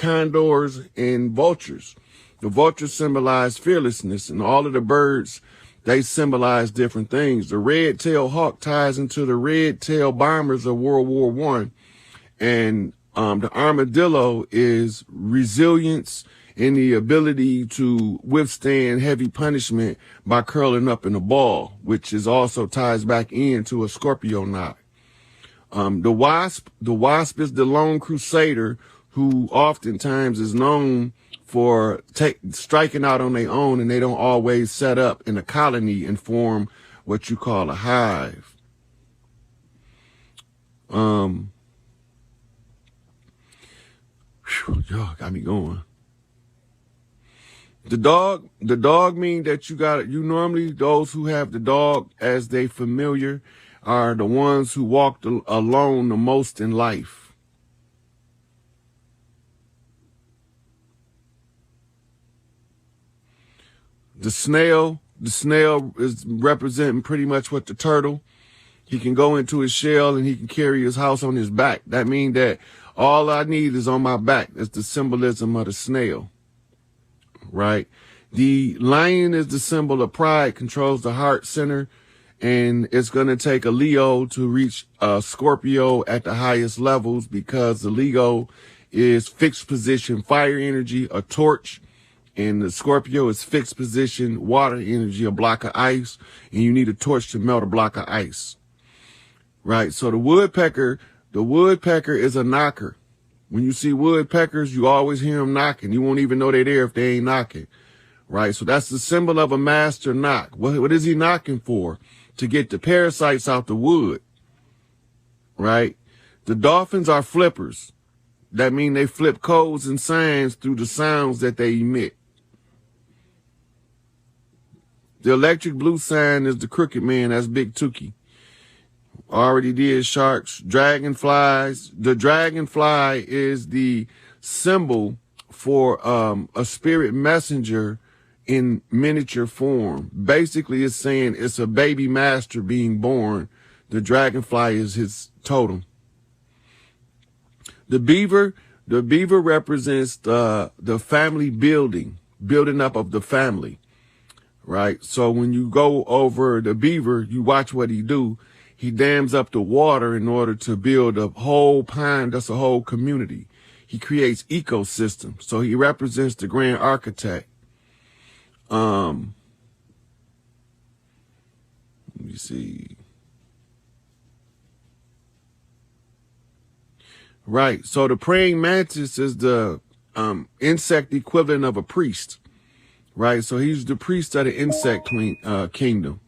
condors and vultures. The vultures symbolize fearlessness, and all of the birds, they symbolize different things. The red-tailed hawk ties into the red-tailed bombers of World War I. And the armadillo is resilience and the ability to withstand heavy punishment by curling up in a ball, which is also ties back into a Scorpio knot. The wasp is the lone crusader who oftentimes is known for striking out on their own, and they don't always set up in a colony and form what you call a hive. Y'all got me going. The dog mean that you normally, those who have the dog as they familiar are the ones who walked alone the most in life. The snail is representing pretty much what the turtle. He can go into his shell and he can carry his house on his back. That means that all I need is on my back. That's the symbolism of the snail, right? The lion is the symbol of pride, controls the heart center, and it's going to take a Leo to reach a Scorpio at the highest levels, because the Leo is fixed position fire energy, a torch, and the Scorpio is fixed position water energy, a block of ice, and you need a torch to melt a block of ice, right? So the woodpecker is a knocker. When you see woodpeckers, you always hear them knocking. You won't even know they're there if they ain't knocking, right? So that's the symbol of a master knock. What is he knocking for? To get the parasites out the wood, right? The dolphins are flippers. That means they flip codes and signs through the sounds that they emit. The electric blue sign is the crooked man. That's Big Tukey. Already did sharks. Dragonflies. The dragonfly is the symbol for a spirit messenger in miniature form. Basically, it's saying it's a baby master being born. The dragonfly is his totem. The beaver represents the family building up of the family, right? So when you go over the beaver, you watch what he do. He dams up the water in order to build a whole pond. That's a whole community. He creates ecosystems. So he represents the grand architect. Let me see. Right. So the praying mantis is the insect equivalent of a priest. Right. So he's the priest of the insect kingdom.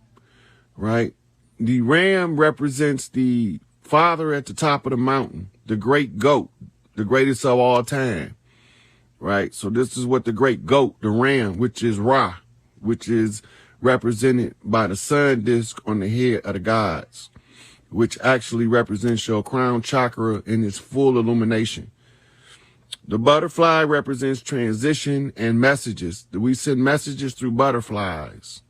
Right. The ram represents the father at the top of the mountain, the great goat, the greatest of all time. Right. So this is what the great goat, the ram, which is Ra, which is represented by the sun disk on the head of the gods, which actually represents your crown chakra in its full illumination. The butterfly represents transition and messages. We send messages through butterflies.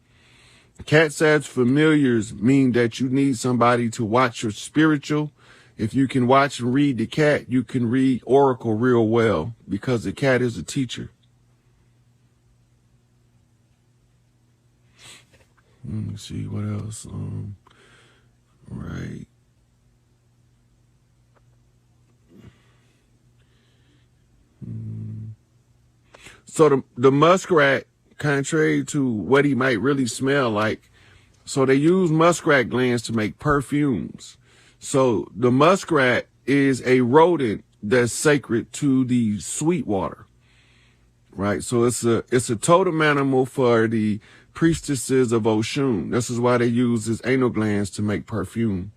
Cat's as familiars mean that you need somebody to watch your spiritual. If you can watch and read the cat, you can read Oracle real well, because the cat is a teacher. Let me see what else. Right. So the muskrat, contrary to what he might really smell like, so they use muskrat glands to make perfumes. So the muskrat is a rodent that's sacred to the sweet water, right? So it's a totem animal for the priestesses of Oshun. This is why they use his anal glands to make perfume.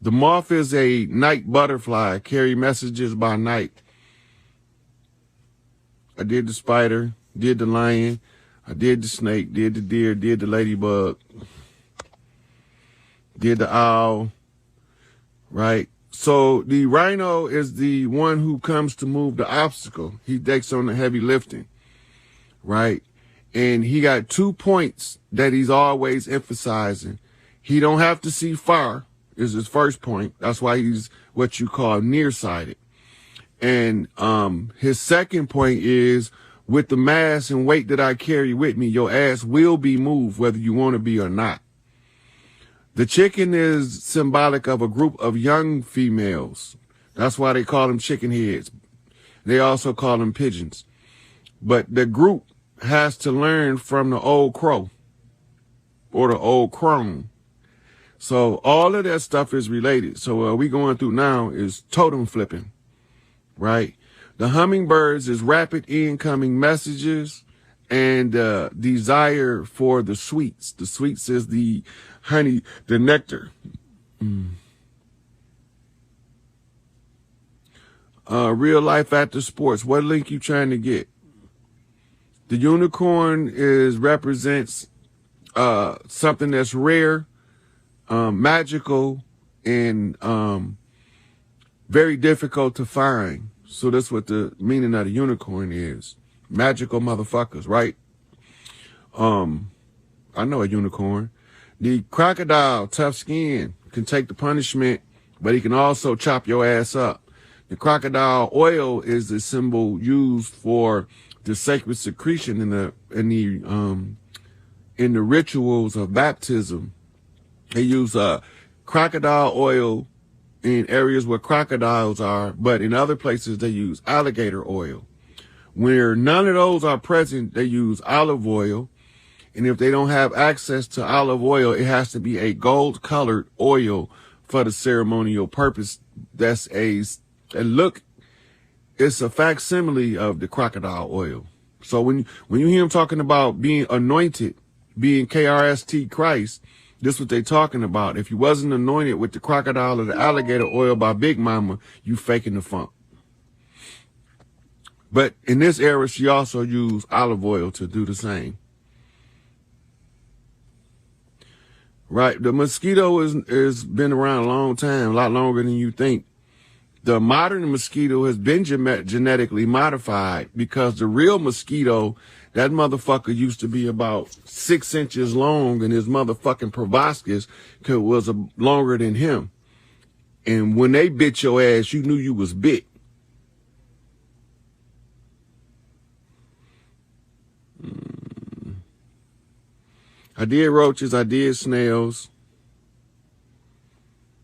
The moth is a night butterfly, carry messages by night. I did the spider, did the lion, I did the snake, did the deer, did the ladybug, did the owl, right? So the rhino is the one who comes to move the obstacle. He takes on the heavy lifting, right? And he got 2 points that he's always emphasizing. He don't have to see far is his first point. That's why he's what you call nearsighted. And his second point is, with the mass and weight that I carry with me, your ass will be moved whether you want to be or not. The chicken is symbolic of a group of young females. That's why they call them chicken heads. They also call them pigeons. But the group has to learn from the old crow or the old crone. So all of that stuff is related. So what we going through now is totem flipping, right? The hummingbirds is rapid incoming messages and desire for the sweets. The sweets is the honey, the nectar. Real life after sports. What link you trying to get? The unicorn represents something that's rare, magical, and very difficult to find. So that's what the meaning of the unicorn is. Magical motherfuckers, right? I know a unicorn. The crocodile, tough skin, can take the punishment, but he can also chop your ass up. The crocodile oil is the symbol used for the sacred secretion in the rituals of baptism. They use crocodile oil in areas where crocodiles are, but in other places they use alligator oil. Where none of those are present, they use olive oil. And if they don't have access to olive oil, it has to be a gold-colored oil for the ceremonial purpose. That's look, it's a facsimile of the crocodile oil. So when you hear them talking about being anointed, being KRST Christ, this is what they talking about. If you wasn't anointed with the crocodile or the alligator oil by Big Mama, you faking the funk. But in this era, she also used olive oil to do the same. Right. The mosquito is been around a long time, a lot longer than you think. The modern mosquito has been genetically modified because the real mosquito, that motherfucker used to be about 6 inches long, and his motherfucking proboscis was longer than him. And when they bit your ass, you knew you was bit. I did roaches, I did snails.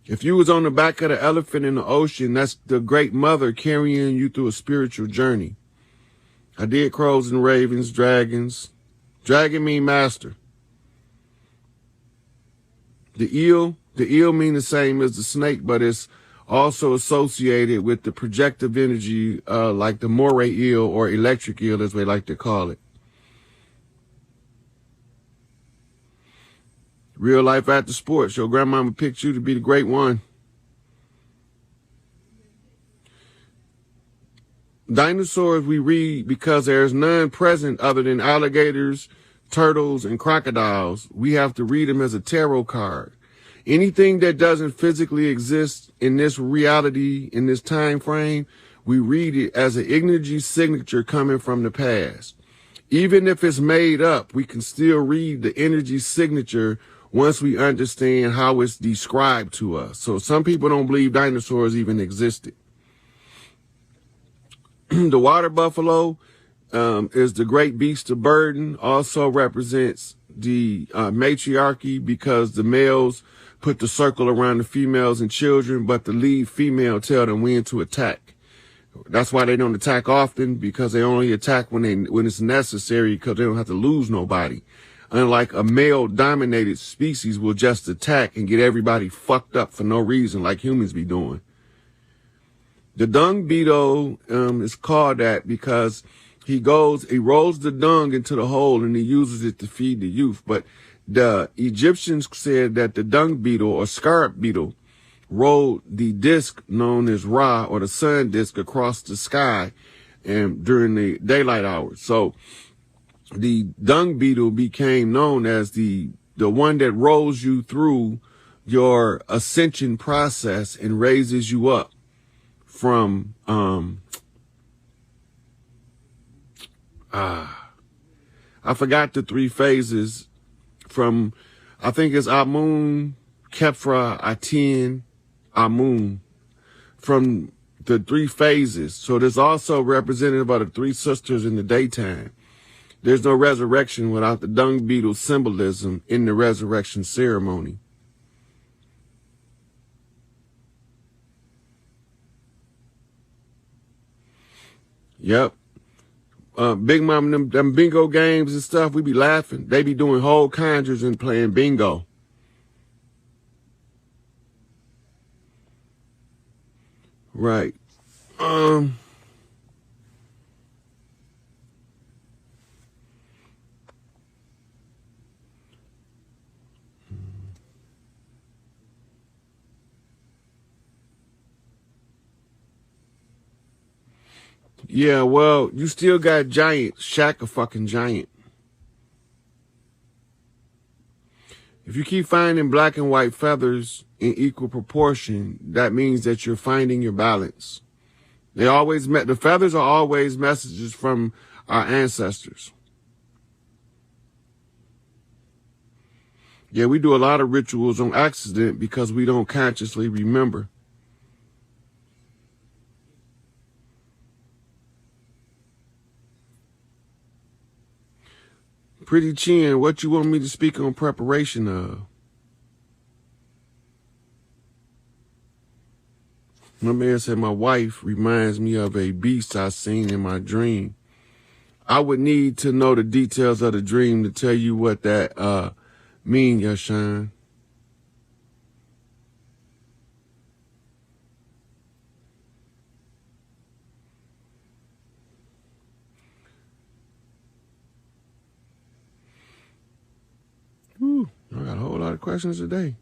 If you was on the back of the elephant in the ocean, that's the great mother carrying you through a spiritual journey. I did crows and ravens, dragons. Dragon mean master. The eel mean the same as the snake, but it's also associated with the projective energy, like the moray eel or electric eel, as they like to call it. Real life after sports. Your grandmama picked you to be the great one. Dinosaurs we read because there's none present other than alligators, turtles, and crocodiles. We have to read them as a tarot card. Anything that doesn't physically exist in this reality, in this time frame, we read it as an energy signature coming from the past. Even if it's made up, we can still read the energy signature once we understand how it's described to us. So some people don't believe dinosaurs even existed. The water buffalo is the great beast of burden, also represents the matriarchy because the males put the circle around the females and children, but the lead female tell them when to attack. That's why they don't attack often, because they only attack when it's necessary, because they don't have to lose nobody. Unlike a male-dominated species will just attack and get everybody fucked up for no reason like humans be doing. The dung beetle is called that because he rolls the dung into the hole and he uses it to feed the youth. But the Egyptians said that the dung beetle or scarab beetle rolled the disc known as Ra, or the sun disc, across the sky and during the daylight hours. So the dung beetle became known as the one that rolls you through your ascension process and raises you up from I forgot the 3 phases from, I think it's Amun, Kefra, Aten, Amun. From the 3 phases. So there's also representative of the 3 sisters in the daytime. There's no resurrection without the dung beetle symbolism in the resurrection ceremony. Yep. Big Mama, them bingo games and stuff, we be laughing. They be doing whole conjures and playing bingo. Right. Yeah, well, you still got giant. Shaq a fucking giant. If you keep finding black and white feathers in equal proportion, that means that you're finding your balance. The feathers are always messages from our ancestors. Yeah, we do a lot of rituals on accident because we don't consciously remember. Pretty Chin, what you want me to speak on preparation of? My man said my wife reminds me of a beast I seen in my dream. I would need to know the details of the dream to tell you what that mean, Yashan. Whew, I got a whole lot of questions today.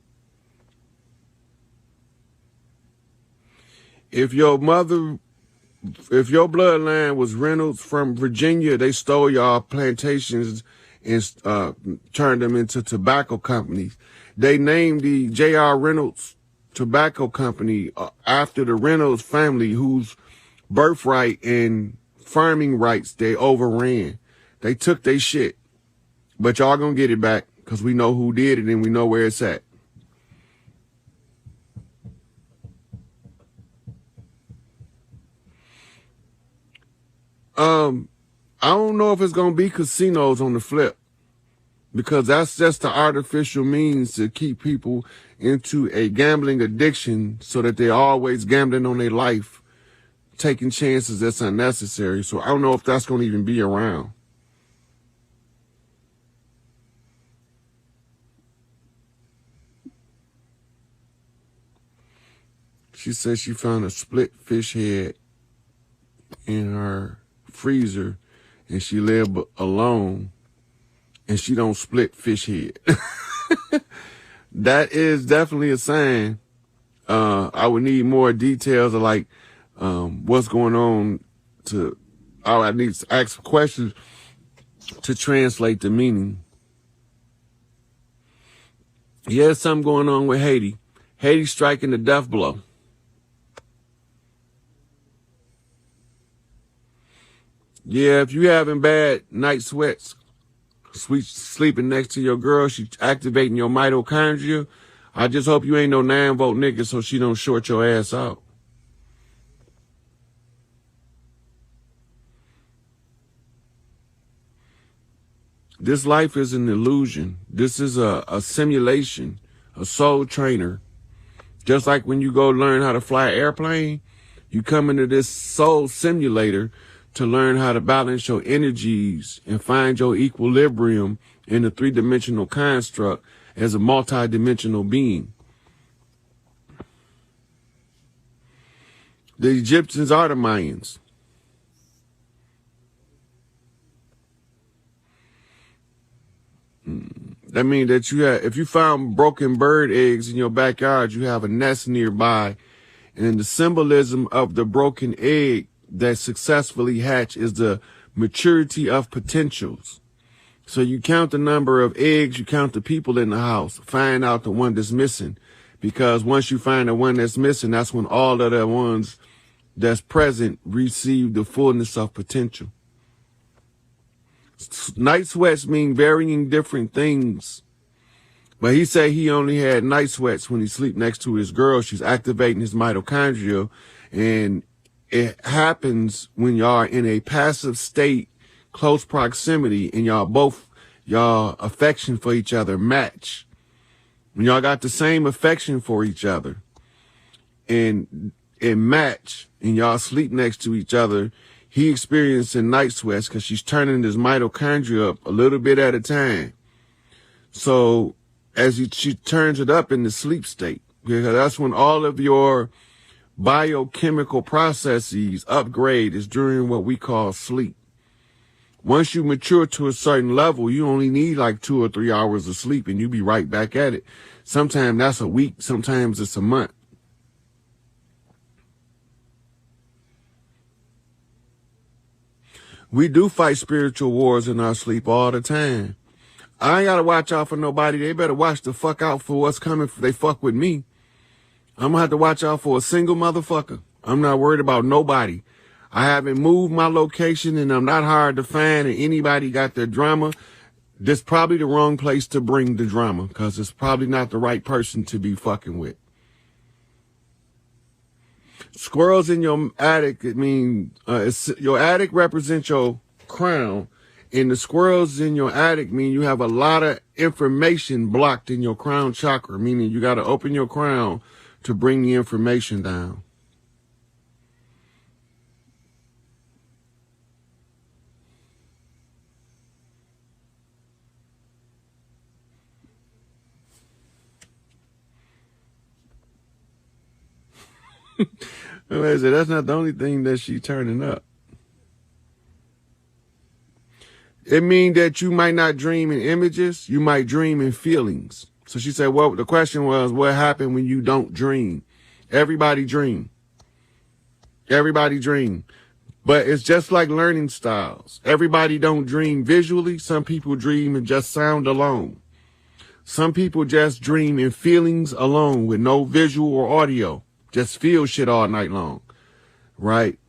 If your bloodline was Reynolds from Virginia, they stole y'all plantations and turned them into tobacco companies. They named the J.R. Reynolds Tobacco Company after the Reynolds family, whose birthright and farming rights they overran. They took their shit. But y'all gonna get it back because we know who did it and we know where it's at. I don't know if it's going to be casinos on the flip, because that's just the artificial means to keep people into a gambling addiction so that they're always gambling on their life, taking chances that's unnecessary. So I don't know if that's going to even be around. She said she found a split fish head in her freezer and she lived alone and she don't split fish head. That is definitely a sign. I would need more details of like what's going on I need to ask questions to translate the meaning. Yeah, something going on with Haiti. Haiti striking the death blow. Yeah, if you having bad night sweats, sleeping next to your girl, she activating your mitochondria, I just hope you ain't no 9-volt nigga so she don't short your ass out. This life is an illusion. This is a simulation, a soul trainer. Just like when you go learn how to fly an airplane, you come into this soul simulator to learn how to balance your energies and find your equilibrium in the 3-dimensional construct as a multi-dimensional being. The Egyptians are the Mayans. That means that if you found broken bird eggs in your backyard, you have a nest nearby. And the symbolism of the broken egg that successfully hatch is the maturity of potentials. So you count the number of eggs, you count the people in the house, find out the one that's missing. Because once you find the one that's missing, that's when all of the ones that's present receive the fullness of potential. Night sweats mean varying different things. But he said he only had night sweats when he sleep next to his girl. She's activating his mitochondria. And It happens when y'all are in a passive state, close proximity, and y'all affection for each other match. When y'all got the same affection for each other and it match, and y'all sleep next to each other, he experiencing night sweats because she's turning his mitochondria up a little bit at a time. So she turns it up in the sleep state, because that's when all of your biochemical processes upgrade, is during what we call sleep. Once you mature to a certain level, you only need like 2 or 3 hours of sleep and you be right back at it. Sometimes that's a week, sometimes it's a month. We do fight spiritual wars in our sleep all the time. I ain't gotta watch out for nobody. They better watch the fuck out for what's coming if they fuck with me. I'm gonna have to watch out for a single motherfucker. I'm not worried about nobody. I haven't moved my location and I'm not hard to find, and anybody got their drama, this probably the wrong place to bring the drama, because it's probably not the right person to be fucking with. Squirrels in your attic, your attic represents your crown, and the squirrels in your attic mean you have a lot of information blocked in your crown chakra, meaning you got to open your crown to bring the information down. I said, that's not the only thing that she's turning up. It means that you might not dream in images, you might dream in feelings. So she said, well, the question was, what happened when you don't dream? Everybody dream. Everybody dream. But it's just like learning styles. Everybody don't dream visually. Some people dream in just sound alone. Some people just dream in feelings alone with no visual or audio. Just feel shit all night long, right?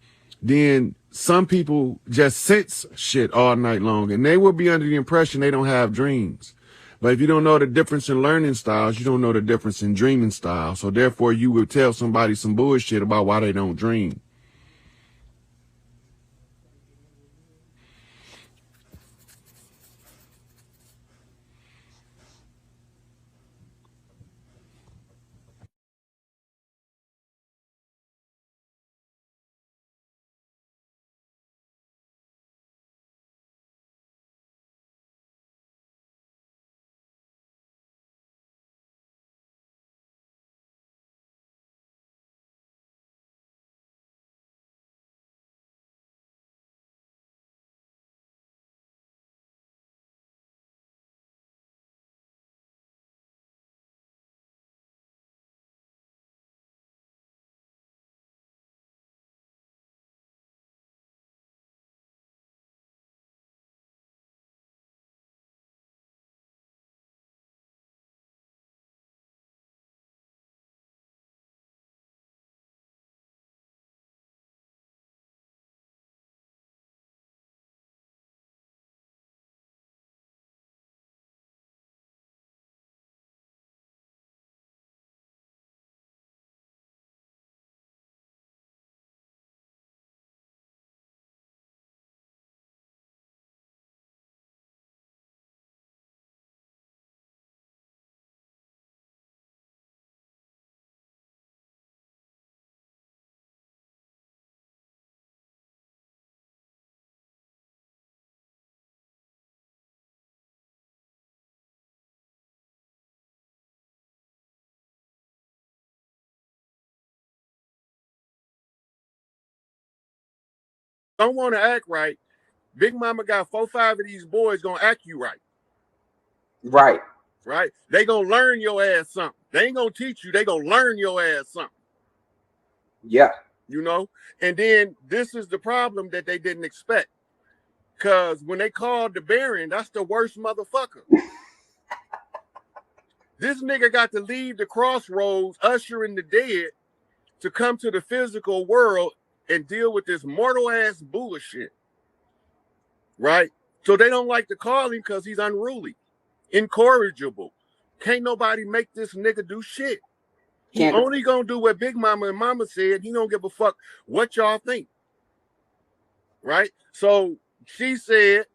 Then some people just sense shit all night long, and they will be under the impression they don't have dreams. But if you don't know the difference in learning styles, you don't know the difference in dreaming styles. So therefore, you would tell somebody some bullshit about why they don't dream. Don't want to act right. Big Mama got 4, 5 of these boys gonna act you right. Right. Right? They gonna learn your ass something. They ain't gonna teach you. They gonna learn your ass something. Yeah. You know? And then this is the problem that they didn't expect. Because when they called the Baron, that's the worst motherfucker. This nigga got to leave the crossroads, ushering the dead, to come to the physical world and deal with this mortal ass bullshit. Right? So they don't like to call him because he's unruly, incorrigible. Can't nobody make this nigga do shit. He only gonna do what Big Mama and Mama said. He don't give a fuck what y'all think. Right? So she said,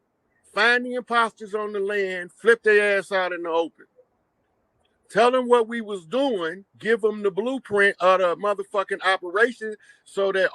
find the imposters on the land, flip their ass out in the open. Tell them what we was doing, give them the blueprint of the motherfucking operation so that